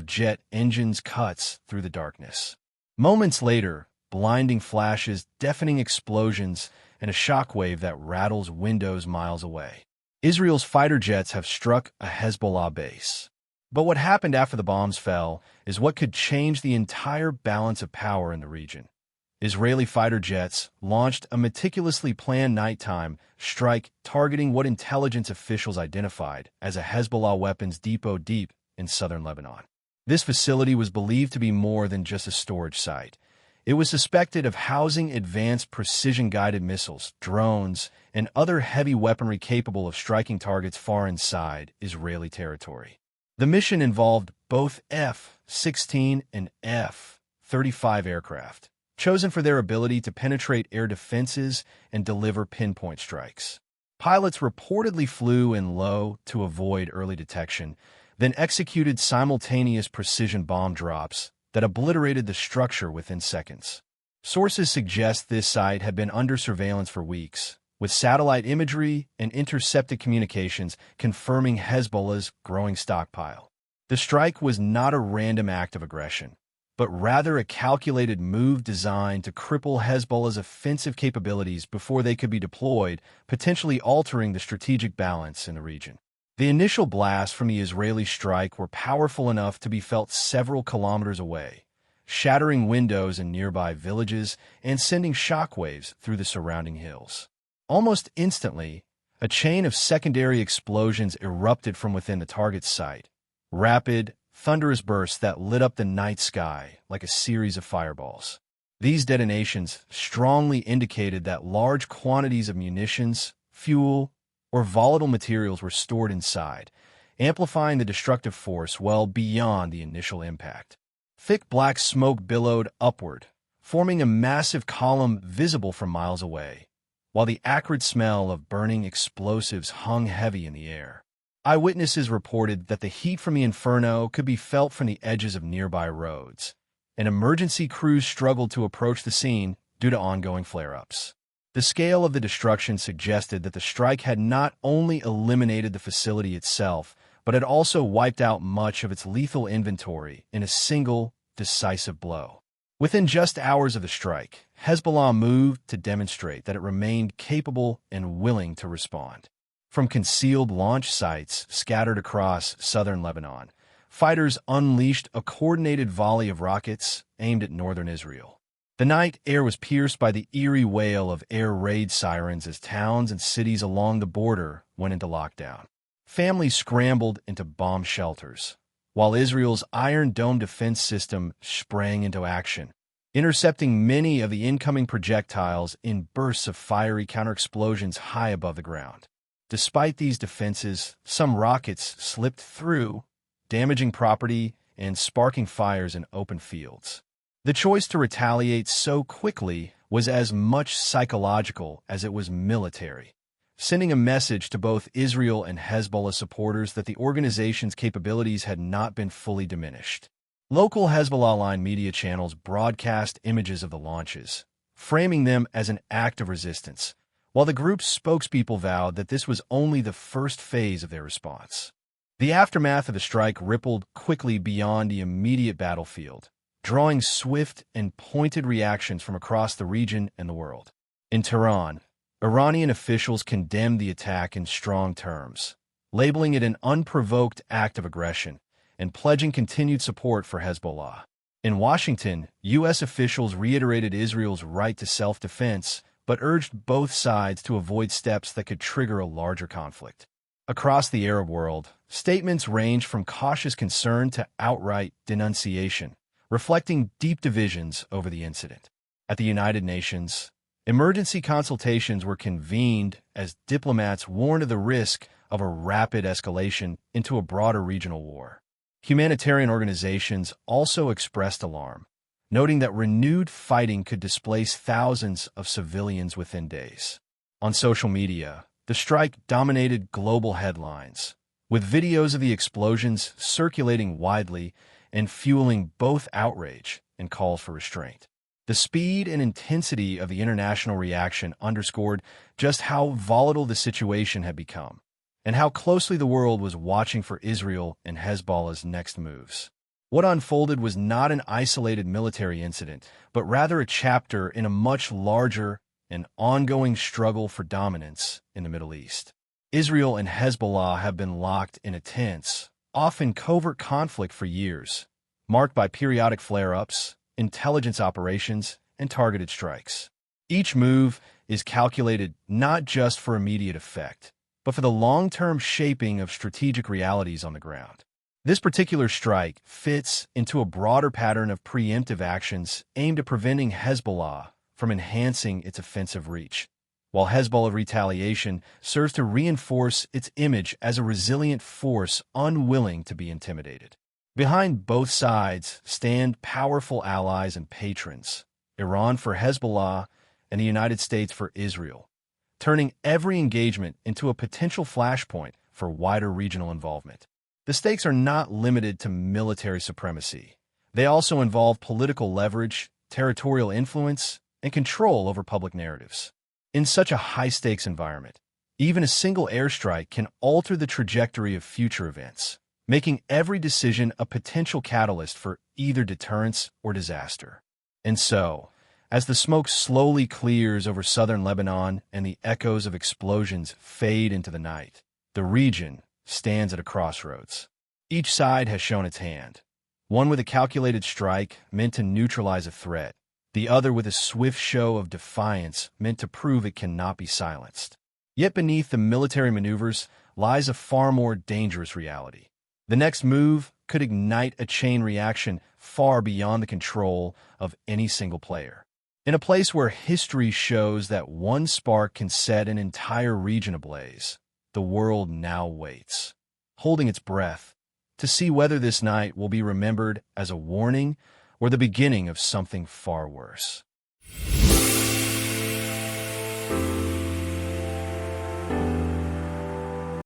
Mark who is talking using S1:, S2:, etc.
S1: of jet engines cuts through the darkness. Moments later, blinding flashes, deafening explosions, and a shockwave that rattles windows miles away. Israel's fighter jets have struck a Hezbollah base. But what happened after the bombs fell is what could change the entire balance of power in the region. Israeli fighter jets launched a meticulously planned nighttime strike targeting what intelligence officials identified as a Hezbollah weapons depot deep in southern Lebanon. This facility was believed to be more than just a storage site. It was suspected of housing advanced precision-guided missiles, drones, and other heavy weaponry capable of striking targets far inside Israeli territory. The mission involved both F-16 and F-35 aircraft, chosen for their ability to penetrate air defenses and deliver pinpoint strikes. Pilots reportedly flew in low to avoid early detection, then executed simultaneous precision bomb drops that obliterated the structure within seconds. Sources suggest this site had been under surveillance for weeks, with satellite imagery and intercepted communications confirming Hezbollah's growing stockpile. The strike was not a random act of aggression, but rather a calculated move designed to cripple Hezbollah's offensive capabilities before they could be deployed, potentially altering the strategic balance in the region. The initial blasts from the Israeli strike were powerful enough to be felt several kilometers away, shattering windows in nearby villages and sending shockwaves through the surrounding hills. Almost instantly, a chain of secondary explosions erupted from within the target site, rapid, thunderous bursts that lit up the night sky like a series of fireballs. These detonations strongly indicated that large quantities of munitions, fuel, or volatile materials were stored inside, amplifying the destructive force well beyond the initial impact. Thick black smoke billowed upward, forming a massive column visible from miles away, while the acrid smell of burning explosives hung heavy in the air. Eyewitnesses reported that the heat from the inferno could be felt from the edges of nearby roads, and emergency crews struggled to approach the scene due to ongoing flare-ups. The scale of the destruction suggested that the strike had not only eliminated the facility itself, but had also wiped out much of its lethal inventory in a single, decisive blow. Within just hours of the strike, Hezbollah moved to demonstrate that it remained capable and willing to respond. From concealed launch sites scattered across southern Lebanon, fighters unleashed a coordinated volley of rockets aimed at northern Israel. The night air was pierced by the eerie wail of air raid sirens as towns and cities along the border went into lockdown. Families scrambled into bomb shelters, while Israel's Iron Dome defense system sprang into action, intercepting many of the incoming projectiles in bursts of fiery counter-explosions high above the ground. Despite these defenses, some rockets slipped through, damaging property and sparking fires in open fields. The choice to retaliate so quickly was as much psychological as it was military, sending a message to both Israel and Hezbollah supporters that the organization's capabilities had not been fully diminished. Local Hezbollah-aligned media channels broadcast images of the launches, framing them as an act of resistance, while the group's spokespeople vowed that this was only the first phase of their response. The aftermath of the strike rippled quickly beyond the immediate battlefield, drawing swift and pointed reactions from across the region and the world. In Tehran, Iranian officials condemned the attack in strong terms, labeling it an unprovoked act of aggression and pledging continued support for Hezbollah. In Washington, U.S. officials reiterated Israel's right to self-defense, but urged both sides to avoid steps that could trigger a larger conflict. Across the Arab world, statements ranged from cautious concern to outright denunciation, reflecting deep divisions over the incident. At the United Nations, emergency consultations were convened as diplomats warned of the risk of a rapid escalation into a broader regional war. Humanitarian organizations also expressed alarm, noting that renewed fighting could displace thousands of civilians within days. On social media, the strike dominated global headlines, with videos of the explosions circulating widely and fueling both outrage and calls for restraint. The speed and intensity of the international reaction underscored just how volatile the situation had become, and how closely the world was watching for Israel and Hezbollah's next moves. What unfolded was not an isolated military incident, but rather a chapter in a much larger and ongoing struggle for dominance in the Middle East. Israel and Hezbollah have been locked in a tense, often covert conflict for years, marked by periodic flare-ups, intelligence operations, and targeted strikes. Each move is calculated not just for immediate effect, but for the long-term shaping of strategic realities on the ground. This particular strike fits into a broader pattern of preemptive actions aimed at preventing Hezbollah from enhancing its offensive reach, while Hezbollah retaliation serves to reinforce its image as a resilient force unwilling to be intimidated. Behind both sides stand powerful allies and patrons, Iran for Hezbollah and the United States for Israel, turning every engagement into a potential flashpoint for wider regional involvement. The stakes are not limited to military supremacy. They also involve political leverage, territorial influence, and control over public narratives. In such a high-stakes environment, even a single airstrike can alter the trajectory of future events, making every decision a potential catalyst for either deterrence or disaster. And so, as the smoke slowly clears over southern Lebanon and the echoes of explosions fade into the night, the region stands at a crossroads. Each side has shown its hand, one with a calculated strike meant to neutralize a threat, the other with a swift show of defiance meant to prove it cannot be silenced. Yet beneath the military maneuvers lies a far more dangerous reality. The next move could ignite a chain reaction far beyond the control of any single player. In a place where history shows that one spark can set an entire region ablaze, the world now waits, holding its breath, to see whether this night will be remembered as a warning or the beginning of something far worse.